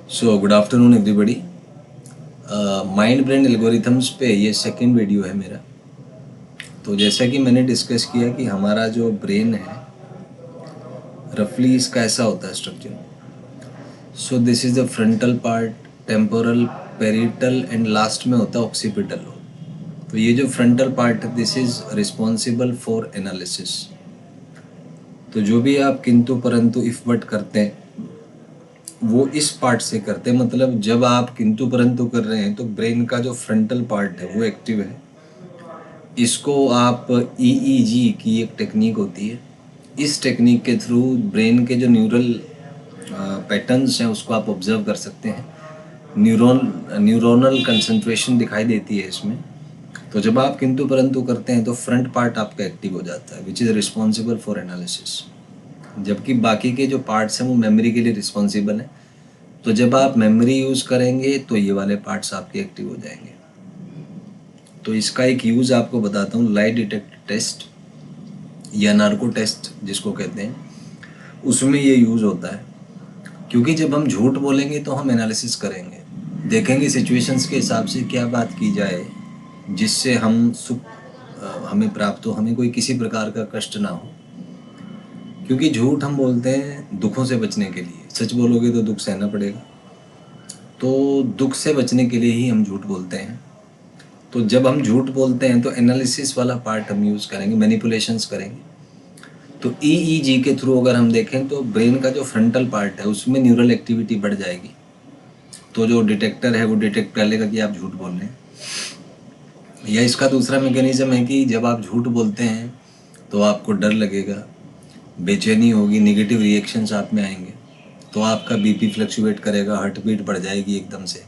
So good afternoon everybody. Mind brain algorithms पे ये second video है मेरा। तो जैसा कि मैंने डिस्कस किया कि हमारा जो ब्रेन है रफली इसका ऐसा होता है structure. So this is the frontal part, temporal, parietal and last में होता है ऑक्सीपिटल लोब। तो ये जो फ्रंटल पार्ट है this is responsible for analysis. तो जो भी आप किंतु परंतु इफ बट करते हैं वो इस पार्ट से करते हैं। मतलब जब आप किंतु परंतु कर रहे हैं तो ब्रेन का जो फ्रंटल पार्ट है वो एक्टिव है। इसको आप ईईजी की एक टेक्निक होती है, इस टेक्निक के थ्रू ब्रेन के जो न्यूरल पैटर्न्स हैं उसको आप ऑब्जर्व कर सकते हैं। न्यूरोनल कंसंट्रेशन दिखाई देती है इसमें। तो जब आप किंतु परंतु करते हैं तो फ्रंट पार्ट आपका एक्टिव हो जाता है which is responsible for analysis, जबकि बाकी के जो पार्ट्स हैं वो मेमोरी के लिए रिस्पॉन्सिबल हैं। तो जब आप मेमोरी यूज़ करेंगे तो ये वाले पार्ट्स आपके एक्टिव हो जाएंगे। तो इसका एक यूज़ आपको बताता हूँ, लाई डिटेक्टर टेस्ट या नार्को टेस्ट जिसको कहते हैं, उसमें ये यूज़ होता है। क्योंकि जब हम झूठ बोलेंगे तो हम एनालिसिस करेंगे, देखेंगे सिचुएशंस के हिसाब से क्या बात की जाए जिससे हम सुख हमें प्राप्त हो, हमें कोई किसी प्रकार का कष्ट ना हो। क्योंकि झूठ हम बोलते हैं दुखों से बचने के लिए, सच बोलोगे तो दुख सहना पड़ेगा। तो दुख से बचने के लिए ही हम झूठ बोलते हैं। तो जब हम झूठ बोलते हैं तो एनालिसिस वाला पार्ट हम यूज़ करेंगे, मैनिपुलेशंस करेंगे। तो ईईजी के थ्रू अगर हम देखें तो ब्रेन का जो फ्रंटल पार्ट है उसमें न्यूरल एक्टिविटी बढ़ जाएगी। तो जो डिटेक्टर है वो डिटेक्ट कर लेगा कि आप झूठ बोल रहे हैं। या इसका दूसरा मैकेनिज्म है कि जब आप झूठ बोलते हैं तो आपको डर लगेगा, बेचैनी होगी, नेगेटिव रिएक्शंस आप में आएंगे। तो आपका बीपी फ्लक्चुएट करेगा, हार्ट बीट बढ़ जाएगी एकदम से।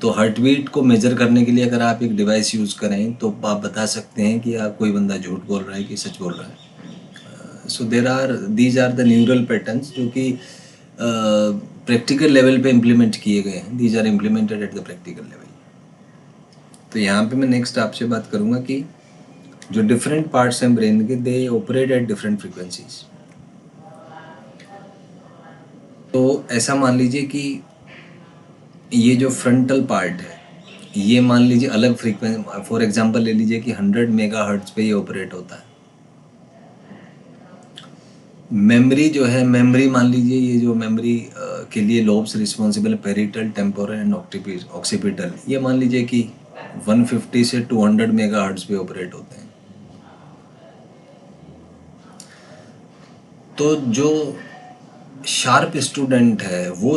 तो हार्ट बीट को मेजर करने के लिए अगर आप एक डिवाइस यूज़ करें तो आप बता सकते हैं कि आप कोई बंदा झूठ बोल रहा है कि सच बोल रहा है। So these are the neural patterns जो कि प्रैक्टिकल लेवल पे इम्प्लीमेंट किए गए हैं। These are implemented at the practical level. तो यहाँ पे मैं नेक्स्ट आपसे बात करूँगा कि जो डिफरेंट पार्ट्स हैं ब्रेन के, they operate at different frequencies. तो ऐसा मान लीजिए कि ये जो फ्रंटल पार्ट है ये मान लीजिए अलग फ्रीक्वेंसी, फॉर एग्जांपल ले लीजिए कि 100 मेगाहर्ट्ज पे ये ऑपरेट होता है। मेमोरी जो है, मेमोरी मान लीजिए ये जो मेमोरी के लिए लोब्स रिस्पॉन्सिबल है, पेरिटल, टेम्पोरल एंड ऑक्सीपिटल, ये मान लीजिए कि 150 से 200 मेगाहर्ट्ज पे ऑपरेट होते हैं। तो जो शार्प स्टूडेंट है वो